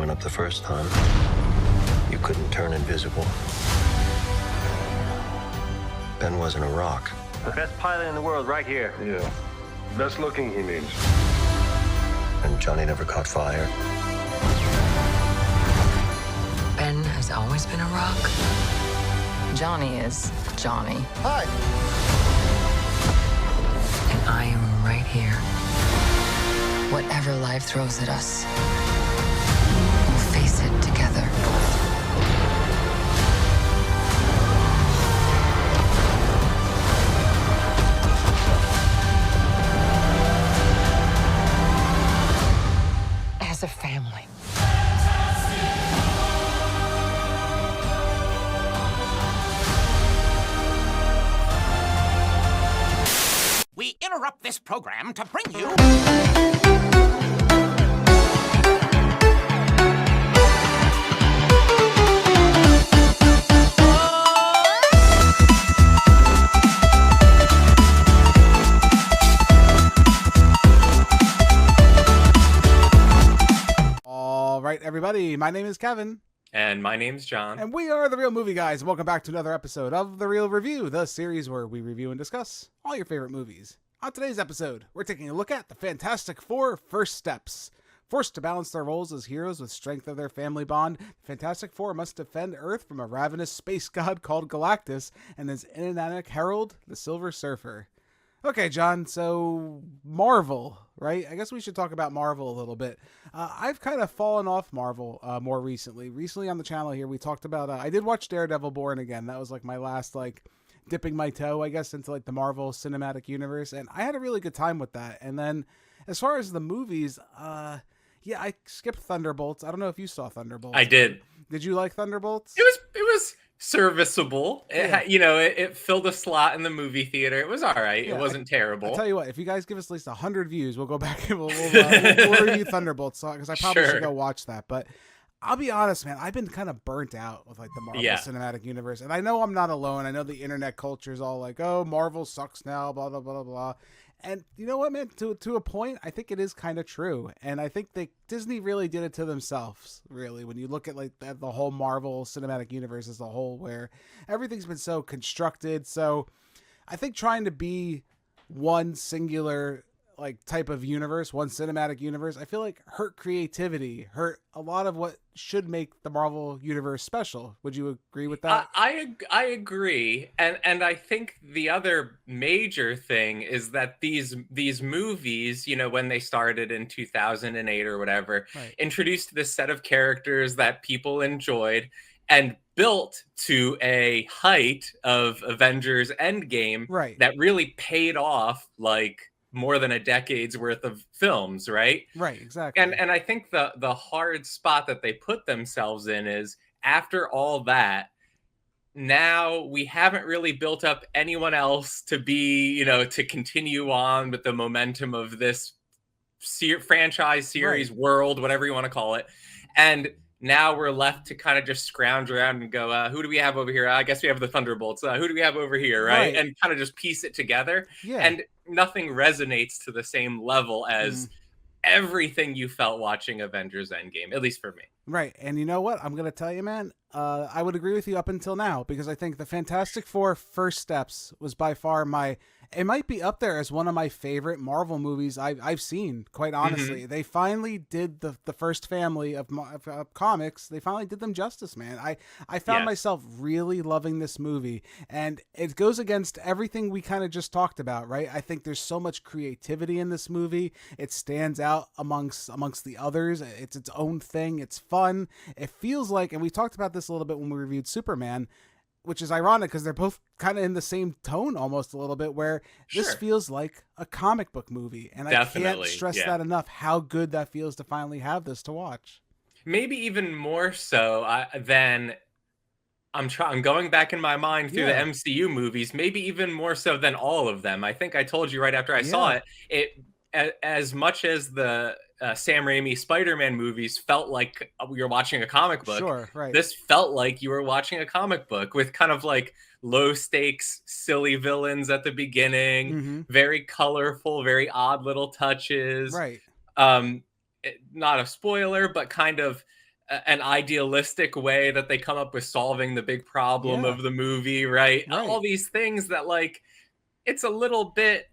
went up the first time. You couldn't turn invisible. Ben wasn't a rock. The best pilot in the world right here. Yeah. Best looking, he means. And Johnny never caught fire. Ben has always been a rock. Johnny is Johnny. Hi. And I am right here. Whatever life throws at us, we'll face it together. As a family. We interrupt this program to bring you... All right, everybody. My name is Kevin. And my name's John. And we are the Real Movie Guys. Welcome back to another episode of The Real Review, the series where we review and discuss all your favorite movies. On today's episode, we're taking a look at the Fantastic Four First Steps. Forced to balance their roles as heroes with strength of their family bond, the Fantastic Four must defend Earth from a ravenous space god called Galactus and his enigmatic herald, the Silver Surfer. Okay, John, so Marvel, right? I guess we should talk about Marvel a little bit. I've kind of fallen off Marvel more recently. Recently on the channel here, we talked about, I did watch Daredevil Born Again. That was like my last, dipping my toe, I guess, into the Marvel Cinematic Universe. And I had a really good time with that. And then as far as the movies, yeah, I skipped Thunderbolts. I don't know if you saw Thunderbolts. I did. Did you like Thunderbolts? It was serviceable. Yeah. It filled a slot in the movie theater. It was all right. Yeah, it wasn't terrible. I'll tell you what, if you guys give us at least 100 views, we'll go back and we'll review Thunderbolts, because I probably should go watch that. But I'll be honest, man, I've been kind of burnt out with the Marvel Cinematic Universe. And I know I'm not alone. I know the internet culture is all like, oh, Marvel sucks now, blah, blah, blah, blah. And you know what, man? To a point, I think it is kind of true. And I think Disney really did it to themselves, really, when you look at the whole Marvel Cinematic Universe as a whole, where everything's been so constructed. So I think trying to be one singular type of universe, one cinematic universe, I feel like hurt creativity, hurt a lot of what should make the Marvel universe special. Would you agree with that? I agree, and I think the other major thing is that these movies, when they started in 2008 or whatever, right, introduced this set of characters that people enjoyed and built to a height of Avengers Endgame, right, that really paid off more than a decade's worth of films, right? Right, exactly. And I think the hard spot that they put themselves in is, after all that, now we haven't really built up anyone else to be, to continue on with the momentum of this franchise, series, right, world, whatever you want to call it. And now we're left to kind of just scrounge around and go, who do we have over here? I guess we have the Thunderbolts. Who do we have over here, right? And kind of just piece it together. Yeah. And nothing resonates to the same level as everything you felt watching Avengers Endgame, at least for me. Right. And you know what? I'm going to tell you, man, I would agree with you up until now, because I think the Fantastic Four First Steps was by far it might be up there as one of my favorite Marvel movies I've seen, quite honestly. They finally did the first family of comics. They finally did them justice, man. I found myself really loving this movie, and it goes against everything we kind of just talked about, right? I think there's so much creativity in this movie. It stands out amongst the others. It's its own thing. It's fun. It feels like, and we talked about this a little bit when we reviewed Superman, which is ironic because they're both kind of in the same tone almost a little bit, where this feels like a comic book movie. And Definitely, I can't stress that enough, how good that feels to finally have this to watch. Maybe even more so than I'm going back in my mind through the MCU movies, maybe even more so than all of them. I think I told you right after I saw it, as much as the Sam Raimi Spider-Man movies felt like we were watching a comic book. Sure, right. This felt like you were watching a comic book with kind of low stakes, silly villains at the beginning, very colorful, very odd little touches. Right. Not a spoiler, but kind of an idealistic way that they come up with solving the big problem of the movie, right? All these things that, like, it's a little bit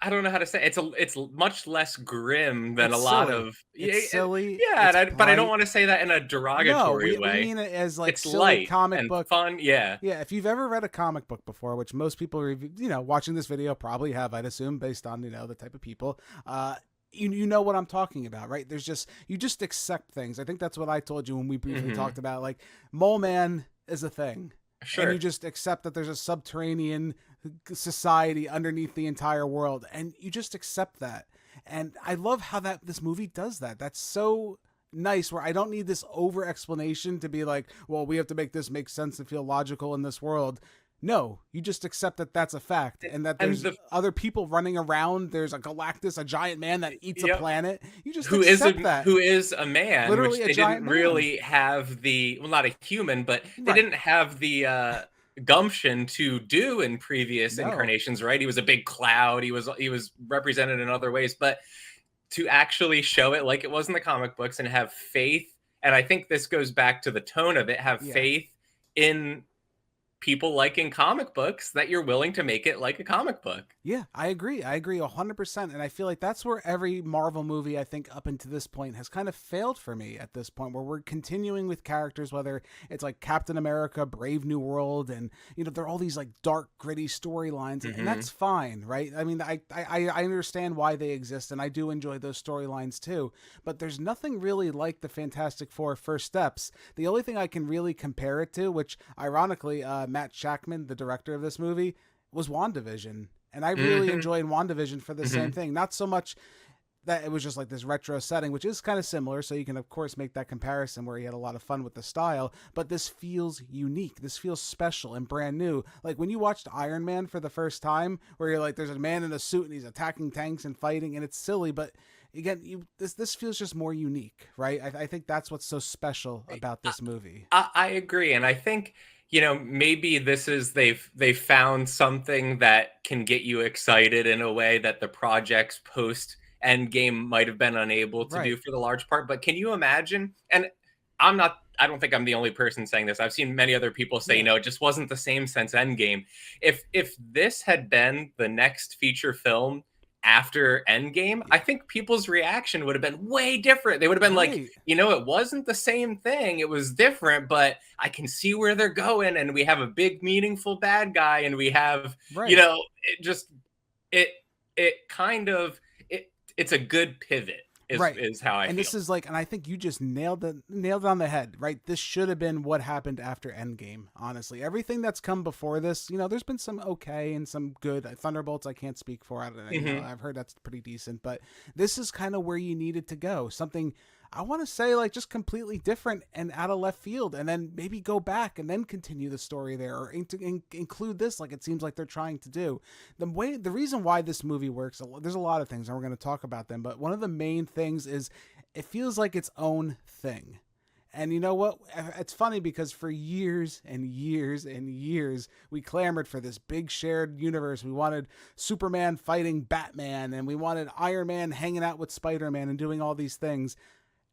I don't know how to say it. It's much less grim than It's a lot silly. of It's silly. Yeah, It's but I don't bright. want to say that in a derogatory we way. mean it as like It's silly light comic and book fun. Yeah. Yeah, if you've ever read a comic book before, which most people watching this video probably have, I'd assume, based on the type of people. You know what I'm talking about, right? You just accept things. I think that's what I told you when we briefly talked about, like, Mole Man is a thing. Sure. And you just accept that there's a subterranean society underneath the entire world, and you just accept that. And I love how this movie does that. That's so nice, where I don't need this over explanation to be like, well, we have to make this make sense and feel logical in this world. No, you just accept that that's a fact, and that there's other people running around. There's a Galactus, a giant man that eats a planet. You just accept that. Who is a man, literally which they didn't really have not a human, but they didn't have the gumption to do in previous incarnations, right? He was a big cloud. He was represented in other ways, but to actually show it like it was in the comic books and have faith, and I think this goes back to the tone of it, have faith in people liking comic books, that you're willing to make it like a comic book. Yeah, I agree 100%. And I feel like that's where every Marvel movie, I think, up until this point has kind of failed for me at this point, where we're continuing with characters, whether it's like Captain America, Brave New World, and they're all these like dark, gritty storylines, and that's fine, right? I mean, I understand why they exist, and I do enjoy those storylines too, but there's nothing really like the Fantastic Four First Steps. The only thing I can really compare it to, which ironically, Matt Shackman, the director of this movie, was WandaVision. And I really enjoyed WandaVision for the same thing. Not so much that it was just like this retro setting, which is kind of similar. So you can, of course, make that comparison where he had a lot of fun with the style. But this feels unique. This feels special and brand new. Like when you watched Iron Man for the first time, where you're like, there's a man in a suit and he's attacking tanks and fighting, and it's silly. But again, this feels just more unique, right? I think that's what's so special about this movie. I agree. And I think, maybe this is they've found something that can get you excited in a way that the projects post Endgame might have been unable to do for the large part. But can you imagine? And I don't think I'm the only person saying this. I've seen many other people say, it just wasn't the same since Endgame. If this had been the next feature film after Endgame, I think people's reaction would have been way different. They would have been like, it wasn't the same thing. It was different, but I can see where they're going. And we have a big, meaningful bad guy. And we have, it's a good pivot is how I feel. And this is like, and I think you just nailed it on the head, right? This should have been what happened after Endgame, honestly. Everything that's come before this, there's been some okay and some good. Thunderbolts I can't speak for. I've heard that's pretty decent, but this is kind of where you needed to go. Something, I want to say, like, just completely different and out of left field, and then maybe go back and then continue the story there, or include this like it seems like they're trying to do. The reason why this movie works, there's a lot of things, and we're going to talk about them, but one of the main things is it feels like its own thing. And you know what? It's funny because for years and years and years, we clamored for this big shared universe. We wanted Superman fighting Batman, and we wanted Iron Man hanging out with Spider-Man and doing all these things.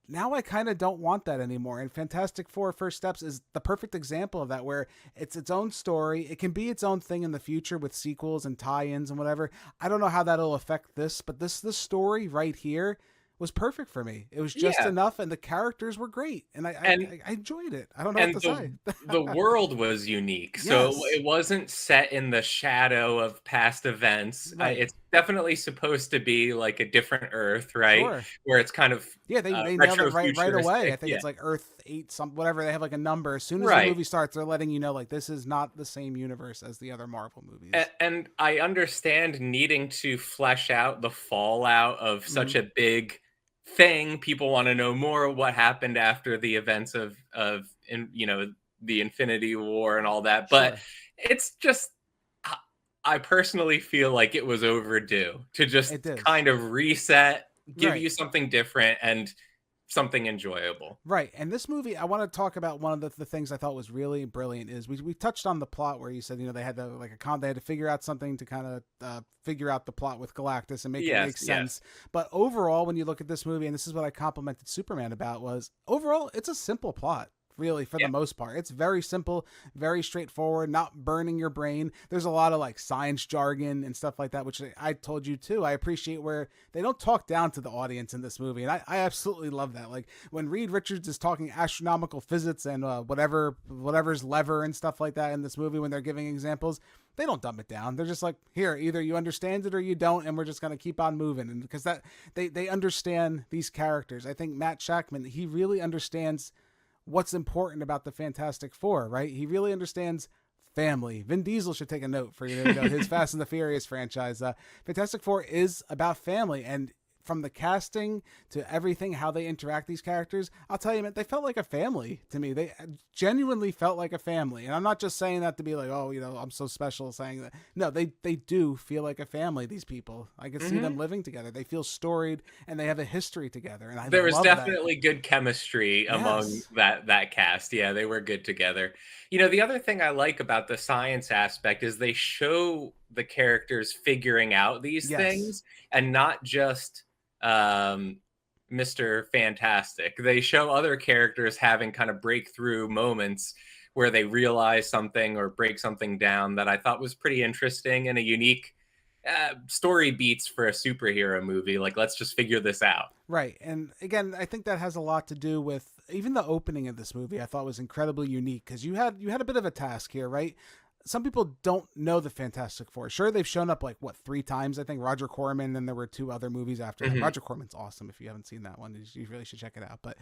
Now I kind of don't want that anymore. And Fantastic Four First Steps is the perfect example of that, where it's its own story. It can be its own thing in the future with sequels and tie-ins and whatever. I don't know how that'll affect this, but this story right here was perfect for me. It was just enough, and the characters were great, and I enjoyed it. I don't know what to say. The world was unique, so it wasn't set in the shadow of past events. It's definitely supposed to be like a different Earth, right? Sure. Where it's kind of they nailed it right away. I think it's like Earth 8, whatever. They have like a number. As soon as the movie starts, they're letting you know, like, this is not the same universe as the other Marvel movies. And I understand needing to flesh out the fallout of such a big thing. People want to know more what happened after the events of the Infinity War and all that, but it's just, I personally feel like it was overdue to just kind of reset, give you something different, and something enjoyable. Right. And this movie, I want to talk about one of the things I thought was really brilliant is we touched on the plot where you said, they had to they had to figure out something to kind of figure out the plot with Galactus and make it make sense. But overall, when you look at this movie, and this is what I complimented Superman about, was overall, it's a simple plot. Really, for the most part, it's very simple, very straightforward, not burning your brain. There's a lot of like science jargon and stuff like that, which I told you too. I appreciate where they don't talk down to the audience in this movie, and I absolutely love that. Like when Reed Richards is talking astronomical physics and whatever's lever and stuff like that in this movie when they're giving examples, they don't dumb it down. They're just like, here, either you understand it or you don't, and we're just gonna keep on moving. And because that they understand these characters, I think Matt Shackman, he really understands what's important about the Fantastic Four, right? He really understands family. Vin Diesel should take a note for his Fast and the Furious franchise. Fantastic Four is about family, and from the casting to everything, how they interact, these characters, I'll tell you, man, they felt like a family to me. They genuinely felt like a family. And I'm not just saying that to be like, oh, I'm so special saying that. No, they do feel like a family, these people. I can see them living together. They feel storied, and they have a history together. And there was definitely good chemistry among that cast. Yeah, they were good together. The other thing I like about the science aspect is they show the characters figuring out these things, and not just Mr. Fantastic. They show other characters having kind of breakthrough moments where they realize something or break something down that I thought was pretty interesting and a unique story beats for a superhero movie. Like, let's just figure this out. Right. And again, I think that has a lot to do with even the opening of this movie. I thought was incredibly unique because you had a bit of a task here, right? Some people don't know the Fantastic Four. Sure, they've shown up 3 times. I think Roger Corman, and there were 2 other movies after that. Roger Corman's awesome. If you haven't seen that one, you really should check it out. But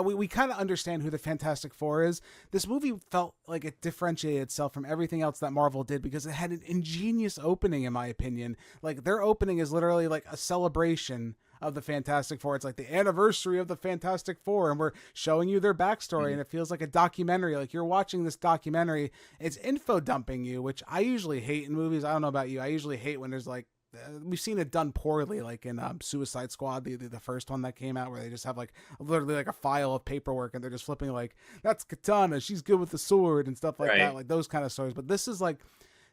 we kind of understand who the Fantastic Four is. This movie felt like it differentiated itself from everything else that Marvel did because it had an ingenious opening, in my opinion. Like, their opening is literally like a celebration of the Fantastic Four. It's like the anniversary of the Fantastic Four, and we're showing you their backstory, and it feels like a documentary. Like you're watching this documentary. It's info dumping you, which I usually hate in movies. I don't know about you. I usually hate when there's we've seen it done poorly, like in Suicide Squad, the first one that came out, where they just have literally a file of paperwork, and they're just flipping that's Katana, she's good with the sword and stuff like that, like those kind of stories. But this is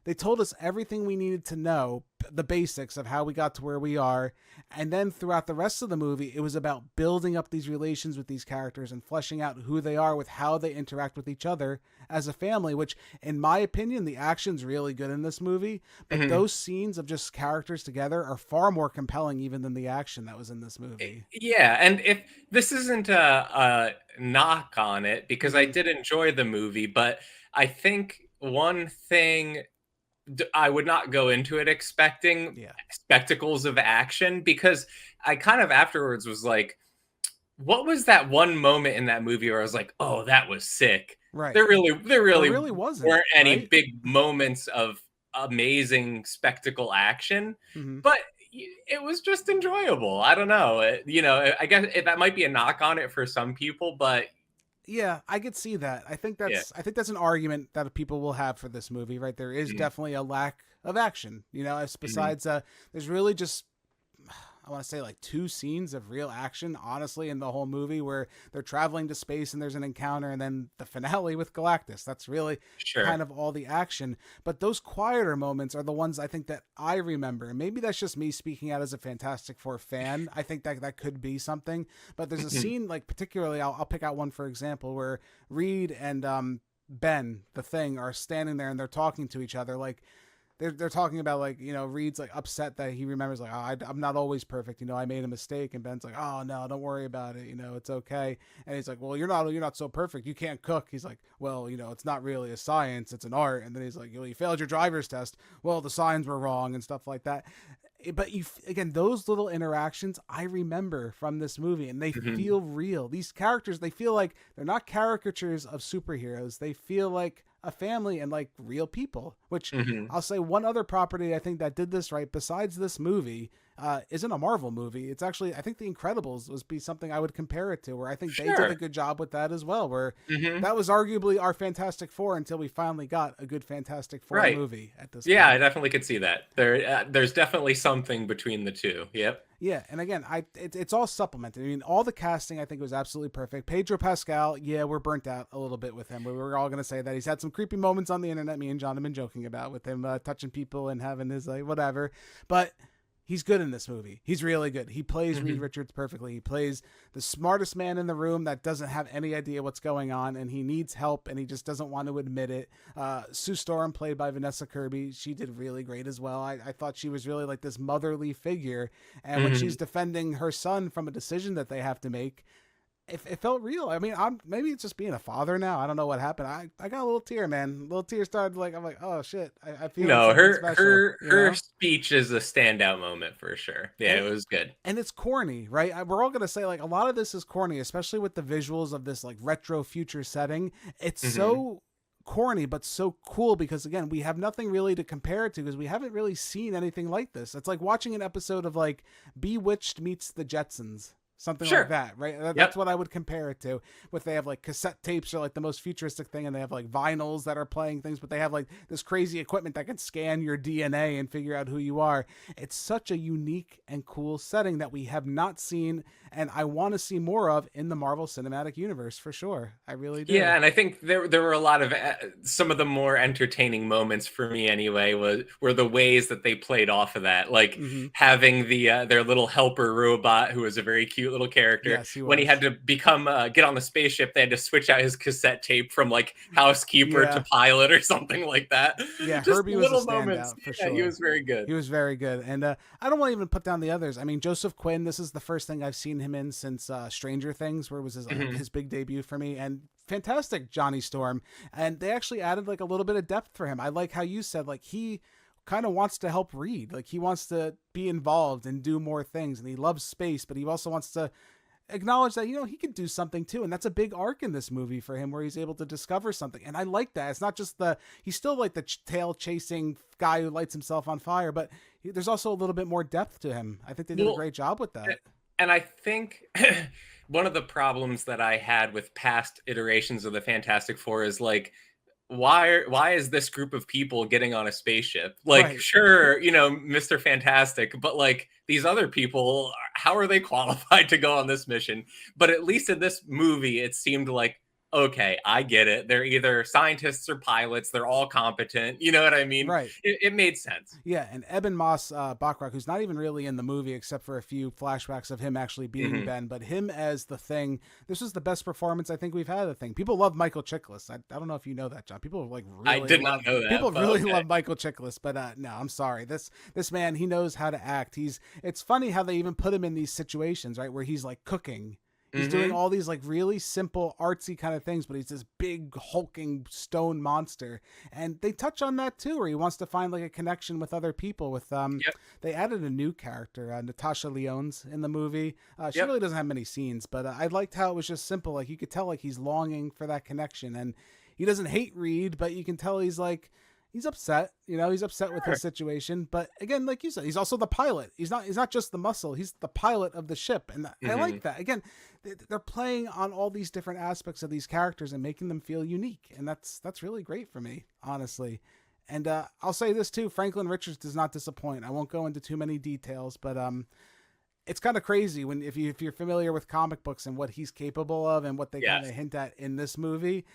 they told us everything we needed to know, the basics of how we got to where we are. And then throughout the rest of the movie, it was about building up these relations with these characters and fleshing out who they are with how they interact with each other as a family, which in my opinion, the action's really good in this movie. But those scenes of just characters together are far more compelling even than the action that was in this movie. Yeah. And if this isn't a knock on it, because I did enjoy the movie, but I think one thing, I would not go into it expecting spectacles of action, because I kind of afterwards was like, what was that one moment in that movie where I was like, oh, that was sick. Right. There really wasn't, weren't any big moments of amazing spectacle action, but it was just enjoyable. I don't know. I guess that might be a knock on it for some people, but yeah, I could see that. I think that's an argument that people will have for this movie, right? There is definitely a lack of action, besides there's really just, I want to say 2 scenes of real action, honestly, in the whole movie, where they're traveling to space and there's an encounter, and then the finale with Galactus. That's really kind of all the action. But those quieter moments are the ones I think that I remember. And maybe that's just me speaking out as a Fantastic Four fan. I think that could be something. But there's a scene, particularly, I'll pick out one, for example, where Reed and Ben, the Thing, are standing there and they're talking to each other. They're talking about Reed's upset that he remembers I'm not always perfect, I made a mistake, and Ben's like, oh no, don't worry about it, it's okay. And he's like, well, you're not so perfect, you can't cook. He's like, well, it's not really a science, it's an art. And then he's like, well, you failed your driver's test, well, the signs were wrong and stuff like that. But again, those little interactions I remember from this movie, and they feel real. These characters, they feel like they're not caricatures of superheroes. They feel like a family and real people, which I'll say one other property I think that did this right besides this movie, isn't a Marvel movie. It's actually, I think The Incredibles would be something I would compare it to, where I think they did a good job with that as well, where that was arguably our Fantastic Four until we finally got a good Fantastic Four movie at this point. I definitely could see that. There's definitely something between the two. Yep. Yeah, and again, it's all supplemented. I mean, all the casting I think was absolutely perfect. Pedro Pascal, we're burnt out a little bit with him. We were all going to say that he's had some creepy moments on the internet. Me and John have been joking about with him touching people and having his like whatever, but he's good in this movie. He's really good. He plays Reed Richards perfectly. He plays the smartest man in the room that doesn't have any idea what's going on, and he needs help, and he just doesn't want to admit it. Sue Storm, played by Vanessa Kirby, she did really great as well. I thought she was really like this motherly figure, and when she's defending her son from a decision that they have to make, it felt real. I mean, maybe it's just being a father now. I don't know what happened. I got a little tear, man. A little tear started I'm like, oh shit. I feel her speech is a standout moment for sure. Yeah, it was good. And it's corny, right? We're all gonna say like a lot of this is corny, especially with the visuals of this like retro future setting. It's so corny but so cool because again, we have nothing really to compare it to because we haven't really seen anything like this. It's like watching an episode of like Bewitched meets the Jetsons. Something like that, right? That's what I would compare it to. With they have like cassette tapes are like the most futuristic thing, and they have like vinyls that are playing things, but they have like this crazy equipment that can scan your DNA and figure out who you are. It's such a unique and cool setting that we have not seen, and I want to see more of in the Marvel Cinematic Universe for sure. I really do. Yeah, and I think there were a lot of some of the more entertaining moments for me anyway were the ways that they played off of that, like having the their little helper robot who was a very cute little character. Yes, when he had to become get on the spaceship, they had to switch out his cassette tape from like housekeeper to pilot or something like that. Yeah, just Herbie was a standout moments. for sure. He was very good. He was very good, and I don't want to even put down the others. I mean, Joseph Quinn. This is the first thing I've seen him in since Stranger Things, where it was his big debut for me, and fantastic Johnny Storm. And they actually added like a little bit of depth for him. I like how you said like he kind of wants to help Reed, like he wants to be involved and do more things, and he loves space, but he also wants to acknowledge that, you know, he could do something too. And that's a big arc in this movie for him where he's able to discover something. And I like that. It's not just he's still like the tail chasing guy who lights himself on fire, but there's also a little bit more depth to him. I think they did a great job with that. And I think one of the problems that I had with past iterations of the Fantastic Four is like, why is this group of people getting on a spaceship? Like, sure, you know, Mr. Fantastic, but like these other people, how are they qualified to go on this mission? But at least in this movie, it seemed like, okay, I get it. They're either scientists or pilots. They're all competent. You know what I mean? Right. It made sense. Yeah, and Eben Moss Bachrach, who's not even really in the movie except for a few flashbacks of him actually being Ben, but him as the Thing, this was the best performance I think we've had of the Thing. People love Michael Chiklis. I don't know if you know that, John. People like really I did not know that. People really love Michael Chiklis, but no, I'm sorry. This man, he knows how to act. It's funny how they even put him in these situations, right, where he's like cooking. He's doing all these like really simple artsy kind of things, but he's this big hulking stone monster. And they touch on that too, where he wants to find like a connection with other people with, they added a new character, Natasha Lyonne's in the movie. She really doesn't have many scenes, but I liked how it was just simple. Like you could tell like he's longing for that connection, and he doesn't hate Reed, but you can tell he's upset, you know, he's upset with his situation. But again, like you said, he's also the pilot. He's not just the muscle. He's the pilot of the ship. And I like that. Again, they're playing on all these different aspects of these characters and making them feel unique. And that's really great for me, honestly. And I'll say this too, Franklin Richards does not disappoint. I won't go into too many details, but it's kind of crazy if you're familiar with comic books and what he's capable of and what they kind of hint at in this movie.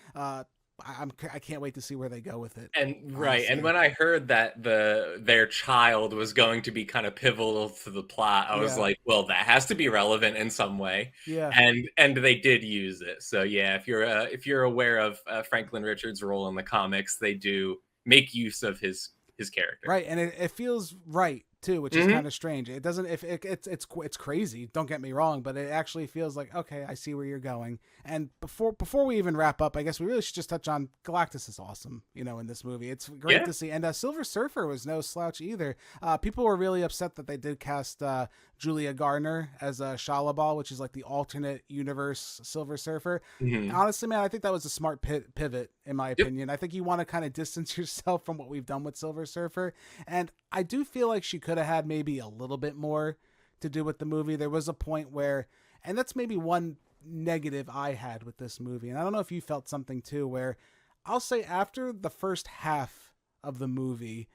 I can't wait to see where they go with it. And honestly. And when I heard that their child was going to be kind of pivotal to the plot, I was like, well, that has to be relevant in some way. Yeah. And they did use it. So yeah, if you're aware of Franklin Richards' role in the comics, they do make use of his character. Right, and it feels right too, which is kind of strange. It doesn't. If it's crazy. Don't get me wrong, but it actually feels like, okay, I see where you're going. And before we even wrap up, I guess we really should just touch on Galactus is awesome. You know, in this movie, it's great to see. And Silver Surfer was no slouch either. People were really upset that they did cast Julia Garner as Shalabal, which is like the alternate universe Silver Surfer. Honestly, man, I think that was a smart pivot in my opinion. I think you want to kind of distance yourself from what we've done with Silver Surfer, and I do feel like she could could have had maybe a little bit more to do with the movie. There was a point where, and that's maybe one negative I had with this movie, and I don't know if you felt something too, where I'll say after the first half of the movie,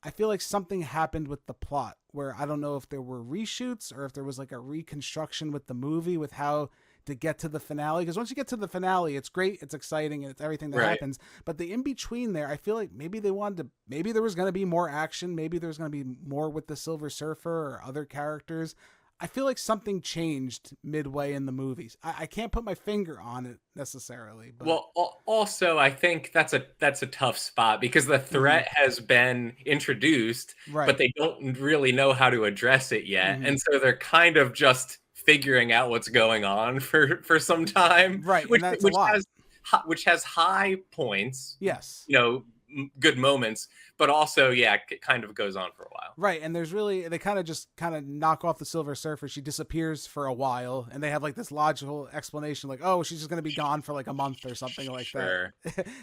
I feel like something happened with the plot where I don't know if there were reshoots or if there was like a reconstruction with the movie with how to get to the finale. Because once you get to the finale, it's great, it's exciting, and it's everything that happens. But the in between there, I feel like maybe they wanted to, maybe there was going to be more action, maybe there was going to be more with the Silver Surfer or other characters. I feel like something changed midway in the movies. I can't put my finger on it necessarily. But... Well, also, I think that's a tough spot because the threat has been introduced, but they don't really know how to address it yet. And so they're kind of just figuring out what's going on for some time. Right, and that's a lot. Which has high points. Yes. Good moments, but also, it kind of goes on for a while. Right, and there's really, they kind of knock off the Silver Surfer. She disappears for a while, and they have like this logical explanation, like, oh, she's just going to be gone for like a month or something like that.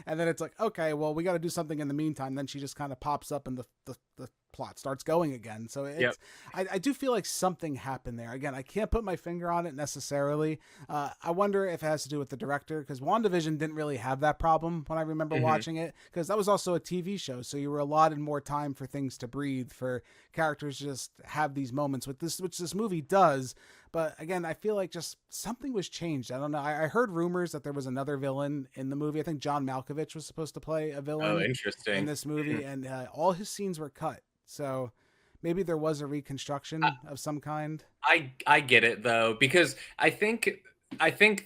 And then it's like, okay, well, we got to do something in the meantime. Then she just kind of pops up and the plot starts going again. So it's, I do feel like something happened there. Again, I can't put my finger on it necessarily. I wonder if it has to do with the director, because WandaVision didn't really have that problem when I remember watching it, because that was also a TV show. So you were allotted more time for things to breathe, for characters to just have these moments with this, which this movie does. But again, I feel like just something was changed. I don't know. I heard rumors that there was another villain in the movie. I think John Malkovich was supposed to play a villain in this movie, and all his scenes were cut. So maybe there was a reconstruction of some kind. I get it though, because I think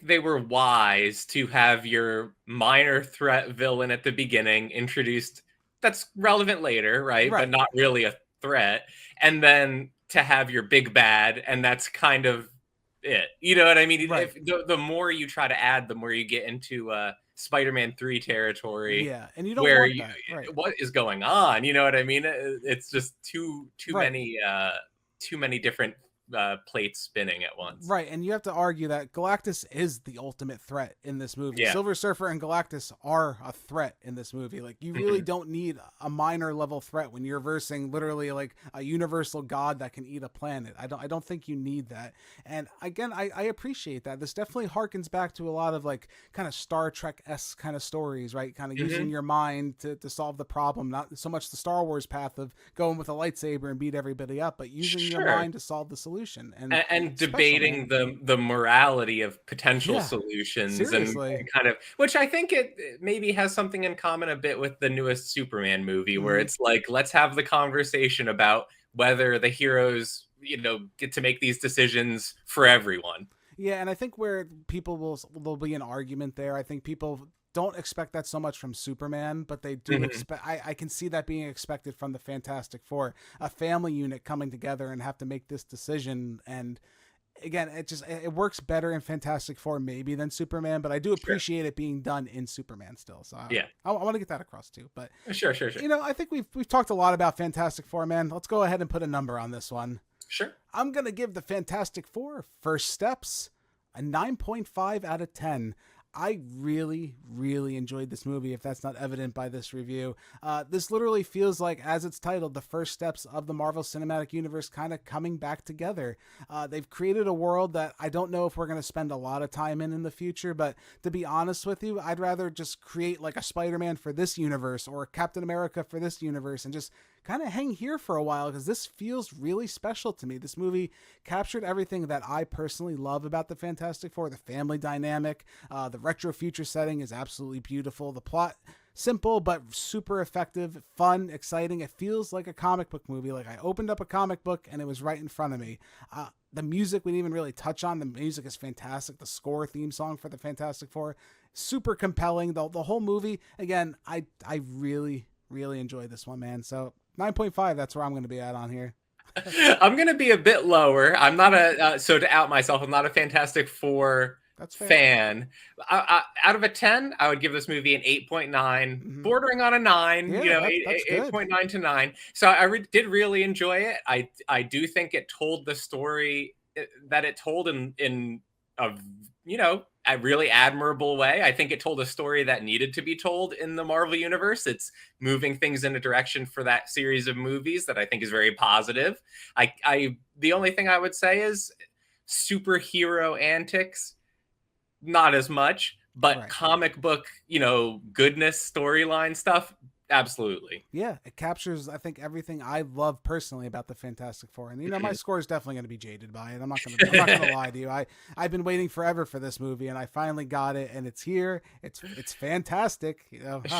they were wise to have your minor threat villain at the beginning introduced. That's relevant later, right? But not really a threat. And then to have your big bad, and that's kind of it. You know what I mean? If the more you try to add, the more you get into Spider-Man 3 territory. Yeah, and you don't want that. Right. What is going on? You know what I mean? It's just too many different plates spinning at once. Right, and you have to argue that Galactus is the ultimate threat in this movie. Silver Surfer and Galactus are a threat in this movie. Like, you really don't need a minor level threat when you're versing literally like a universal god that can eat a planet. I don't think you need that. And again, I appreciate that. This definitely harkens back to a lot of like kind of Star Trek-esque kind of stories, right? Kind of using your mind to solve the problem. Not so much the Star Wars path of going with a lightsaber and beat everybody up, but using your mind to solve the solution. And debating the morality of potential solutions and kind of, which I think it maybe has something in common a bit with the newest Superman movie, where it's like, let's have the conversation about whether the heroes, get to make these decisions for everyone. Yeah, and I think where people there'll be an argument there. I think people don't expect that so much from Superman, but they do expect, I can see that being expected from the Fantastic Four, a family unit coming together and have to make this decision. And again, it works better in Fantastic Four maybe than Superman, but I do appreciate it being done in Superman still. So I want to get that across too. But sure. I think we've talked a lot about Fantastic Four, man. Let's go ahead and put a number on this one. Sure. I'm going to give the Fantastic Four First Steps a 9.5 out of 10. I really, really enjoyed this movie, if that's not evident by this review. This literally feels like, as it's titled, the first steps of the Marvel Cinematic Universe kind of coming back together. They've created a world that I don't know if we're going to spend a lot of time in the future, but to be honest with you, I'd rather just create like a Spider-Man for this universe or a Captain America for this universe and just kind of hang here for a while, because this feels really special to me. This movie captured everything that I personally love about the Fantastic Four. The family dynamic, the retro future setting is absolutely beautiful. The plot, simple but super effective, fun, exciting. It feels like a comic book movie. Like I opened up a comic book and it was right in front of me. The music we didn't even really touch on. The music is fantastic. The score theme song for the Fantastic Four, super compelling. The whole movie, again, I really, really enjoyed this one, man. So 9.5, that's where I'm going to be at on here. I'm going to be a bit lower. I'm not so to out myself, I'm not a Fantastic Four fan. Out of a 10, I would give this movie an 8.9, bordering on a 9, 8.9 to 9. So I did really enjoy it. I do think it told the story that it told in a a really admirable way. I think it told a story that needed to be told in the Marvel universe. It's moving things in a direction for that series of movies that I think is very positive. The only thing I would say is superhero antics, not as much, but comic book, goodness, storyline stuff, absolutely. Yeah, it captures, I think, everything I love personally about the Fantastic Four. And my score is definitely going to be jaded by it. I'm not going to lie to you. I've been waiting forever for this movie, and I finally got it, and it's here. It's fantastic.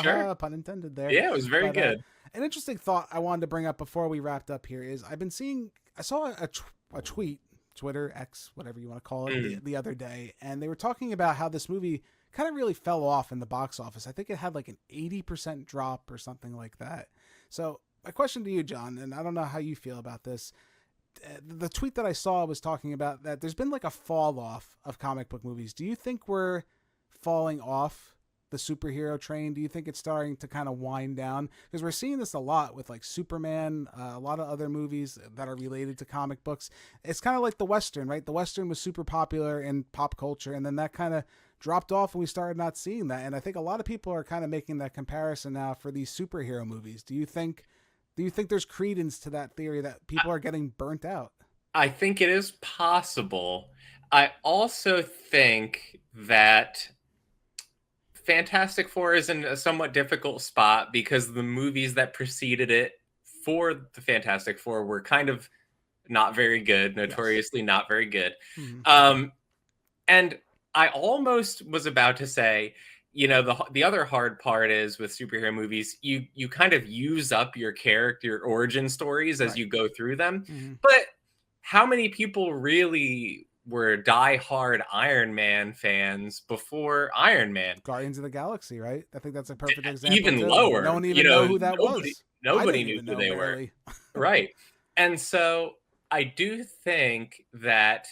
Sure. Pun intended there. Yeah, it was very good. An interesting thought I wanted to bring up before we wrapped up here is I saw a tweet, Twitter, X, whatever you want to call it, the other day, and they were talking about how this movie kind of really fell off in the box office. I think it had like an 80% drop or something like that. So my question to you, John, and I don't know how you feel about this. The tweet that I saw was talking about that there's been like a fall off of comic book movies. Do you think we're falling off the superhero train? Do you think it's starting to kind of wind down? Because we're seeing this a lot with like Superman, a lot of other movies that are related to comic books. It's kind of like the Western, right? The Western was super popular in pop culture, and then that kind of dropped off and we started not seeing that. And I think a lot of people are kind of making that comparison now for these superhero movies. Do you think there's credence to that theory that people are getting burnt out? I think it is possible. I also think that Fantastic Four is in a somewhat difficult spot because the movies that preceded it for the Fantastic Four were kind of not very good, notoriously not very good. Mm-hmm. And I almost was about to say, the other hard part is with superhero movies, you kind of use up your character origin stories as you go through them. Mm-hmm. But how many people really were diehard Iron Man fans before Iron Man? Guardians of the Galaxy, right? I think that's a perfect example. Even lower. No one even know who that was. Nobody knew who they were. Right. And so I do think that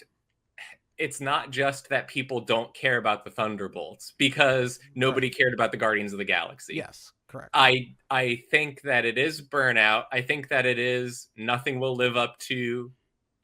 it's not just that people don't care about the Thunderbolts because nobody cared about the Guardians of the Galaxy. Yes, correct. I think that it is burnout. I think that it is nothing will live up to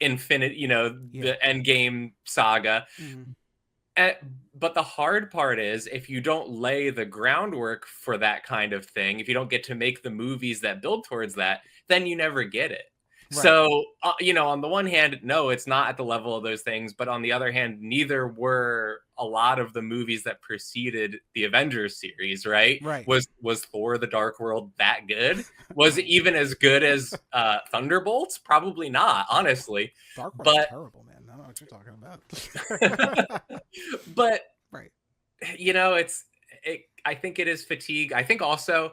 Infinite, the Endgame saga. Mm-hmm. But the hard part is if you don't lay the groundwork for that kind of thing, if you don't get to make the movies that build towards that, then you never get it. Right. So, on the one hand, no, it's not at the level of those things. But on the other hand, neither were a lot of the movies that preceded the Avengers series, right? Right. Was Thor: The Dark World that good? Was it even as good as Thunderbolts? Probably not, honestly. Dark World's terrible, man. I don't know what you're talking about. But, right. I think it is fatigue. I think also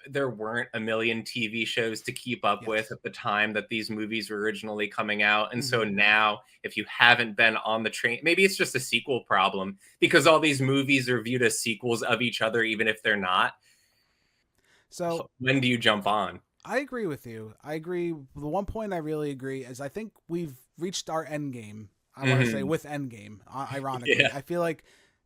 there weren't a million TV shows to keep up with at the time that these movies were originally coming out. And so now if you haven't been on the train, maybe it's just a sequel problem because all these movies are viewed as sequels of each other, even if they're not. So when do you jump on? I agree with you. I agree. The one point I really agree is I think we've reached our end game. I want to say with Endgame, ironically. I feel like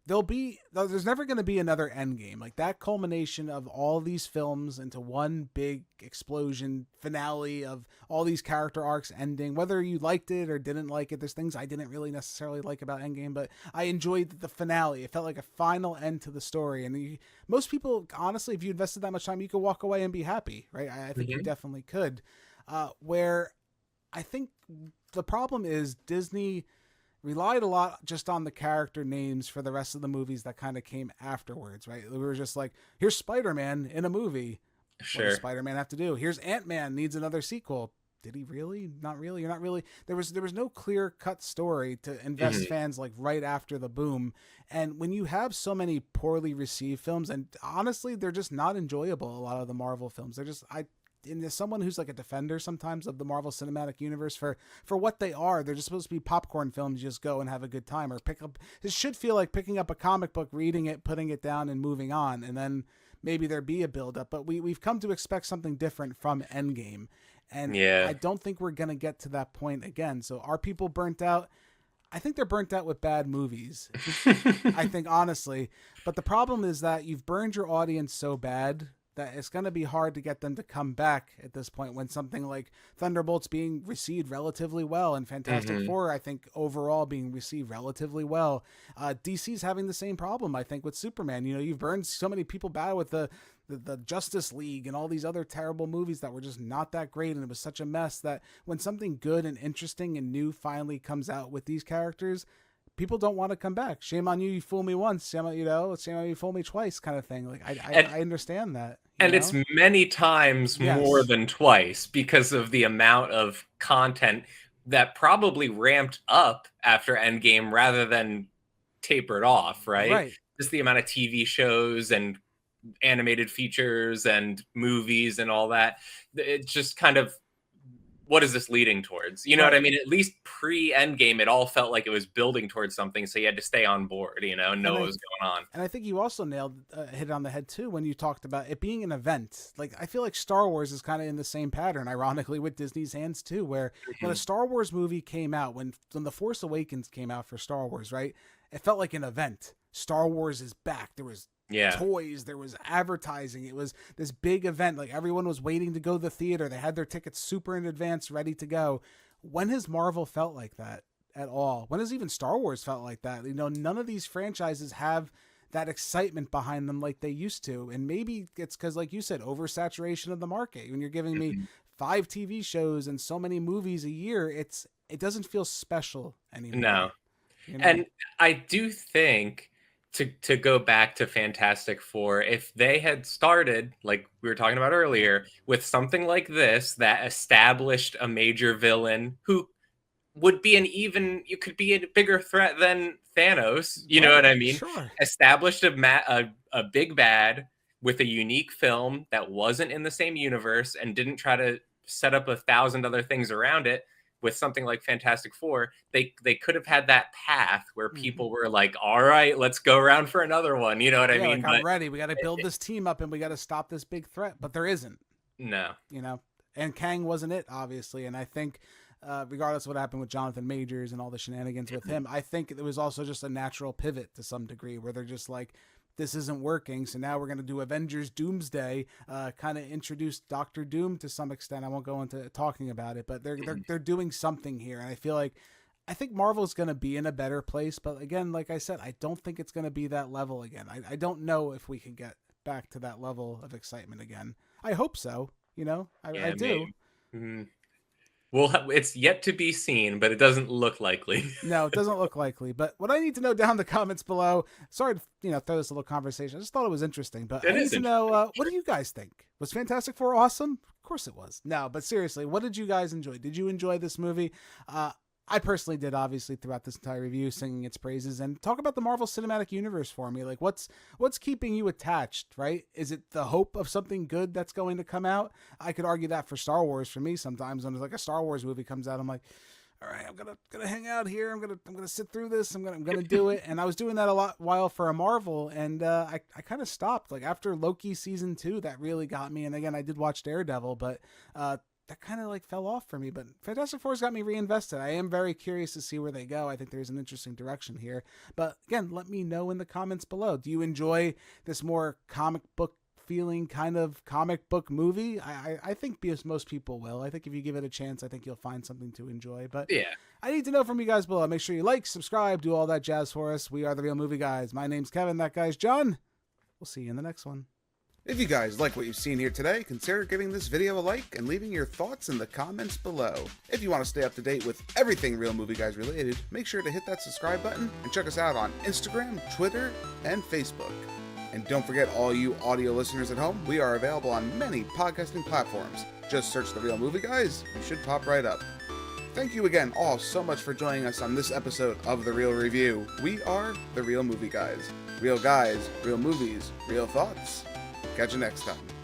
there's never going to be another Endgame. Like that culmination of all these films into one big explosion finale of all these character arcs ending, whether you liked it or didn't like it. There's things I didn't really necessarily like about Endgame, but I enjoyed the finale. It felt like a final end to the story. And most people, honestly, if you invested that much time, you could walk away and be happy, right? I think you definitely could. Where I think the problem is Disney relied a lot just on the character names for the rest of the movies that kind of came afterwards, right? We were just like, here's Spider-Man in a movie. Sure. What does Spider-Man have to do? Here's Ant-Man needs another sequel. Did he really? Not really. You're not really. There was no clear-cut story to invest fans like right after the boom. And when you have so many poorly received films, and honestly, they're just not enjoyable, a lot of the Marvel films. They're just, and as someone who's like a defender sometimes of the Marvel Cinematic Universe for what they are, they're just supposed to be popcorn films. You just go and have a good time or pick up. It should feel like picking up a comic book, reading it, putting it down and moving on. And then maybe there be a build up, but we've come to expect something different from Endgame. And I don't think we're going to get to that point again. So are people burnt out? I think they're burnt out with bad movies. I think honestly, but the problem is that you've burned your audience so bad that it's going to be hard to get them to come back at this point when something like Thunderbolt's being received relatively well and Fantastic Four, I think, overall being received relatively well. DC's having the same problem, I think, with Superman. You know, you've burned so many people bad with the Justice League and all these other terrible movies that were just not that great, and it was such a mess that when something good and interesting and new finally comes out with these characters, people don't want to come back. Shame on you, you fool me once. Shame on you, fool me twice, kind of thing. Like I understand that. And it's many times more than twice because of the amount of content that probably ramped up after Endgame rather than tapered off, right? Just the amount of TV shows and animated features and movies and all that. It's just kind of, what is this leading towards? You know what I mean? At least pre-Endgame, it all felt like it was building towards something, so you had to stay on board, you know, and know what was going on. And I think you also hit it on the head, too, when you talked about it being an event. Like, I feel like Star Wars is kind of in the same pattern, ironically, with Disney's hands, too, where when a Star Wars movie came out, when The Force Awakens came out for Star Wars, right, it felt like an event. Star Wars is back. There was toys, there was advertising, it was this big event, like everyone was waiting to go to the theater, they had their tickets super in advance ready to go. When has Marvel felt like that at all? When has even Star Wars felt like that? You know, none of these franchises have that excitement behind them like they used to, and maybe it's because, like you said, oversaturation of the market. When you're giving me 5 TV shows and so many movies a year, it doesn't feel special anymore. No. You know? And I do think to go back to Fantastic Four, if they had started, like we were talking about earlier, with something like this that established a major villain who would be you could be a bigger threat than Thanos, you know what I mean? Sure. Established a big bad with a unique film that wasn't in the same universe and didn't try to set up 1,000 other things around it. With something like Fantastic Four, they could have had that path where people were like, all right, let's go around for another one. You know what I mean? Like, I'm ready. We got to build this team up and we got to stop this big threat. But there isn't. No. You know, and Kang wasn't it, obviously. And I think regardless of what happened with Jonathan Majors and all the shenanigans with him, I think it was also just a natural pivot to some degree where they're just like, this isn't working, so now we're going to do Avengers Doomsday, kind of introduce Doctor Doom to some extent. I won't go into talking about it, but they're doing something here, and I think Marvel's going to be in a better place, but again, like I said, I don't think it's going to be that level again. I don't know if we can get back to that level of excitement again. I hope so, you know, I do. Well, it's yet to be seen, but it doesn't look likely. No, it doesn't look likely. But what I need to know down in the comments below, sorry to throw this little conversation. I just thought it was interesting. But I need to know, what do you guys think? Was Fantastic Four awesome? Of course it was. No, but seriously, what did you guys enjoy? Did you enjoy this movie? I personally did, obviously, throughout this entire review, singing its praises. And talk about the Marvel Cinematic Universe for me. Like, what's keeping you attached, right? Is it the hope of something good that's going to come out? I could argue that for Star Wars for me sometimes. When like a Star Wars movie comes out, I'm like, all right, I'm gonna hang out here. I'm gonna sit through this. I'm gonna do it. And I was doing that a while for a Marvel, and I kind of stopped. Like after Loki season 2, that really got me. And again, I did watch Daredevil, but that kind of like fell off for me. But Fantastic Four's got me reinvested. I am very curious to see where they go. I think there's an interesting direction here. But again, let me know in the comments below. Do you enjoy this more comic book feeling kind of comic book movie? I think most people will. I think if you give it a chance, I think you'll find something to enjoy. But yeah, I need to know from you guys below. Make sure you like, subscribe, do all that jazz for us. We are The Real Movie Guys. My name's Kevin. That guy's John. We'll see you in the next one. If you guys like what you've seen here today, consider giving this video a like and leaving your thoughts in the comments below. If you want to stay up to date with everything Real Movie Guys related, make sure to hit that subscribe button and check us out on Instagram, Twitter, and Facebook. And don't forget, all you audio listeners at home, we are available on many podcasting platforms. Just search The Real Movie Guys, you should pop right up. Thank you again all so much for joining us on this episode of The Real Review. We are The Real Movie Guys. Real guys, real movies, real thoughts. Catch you next time.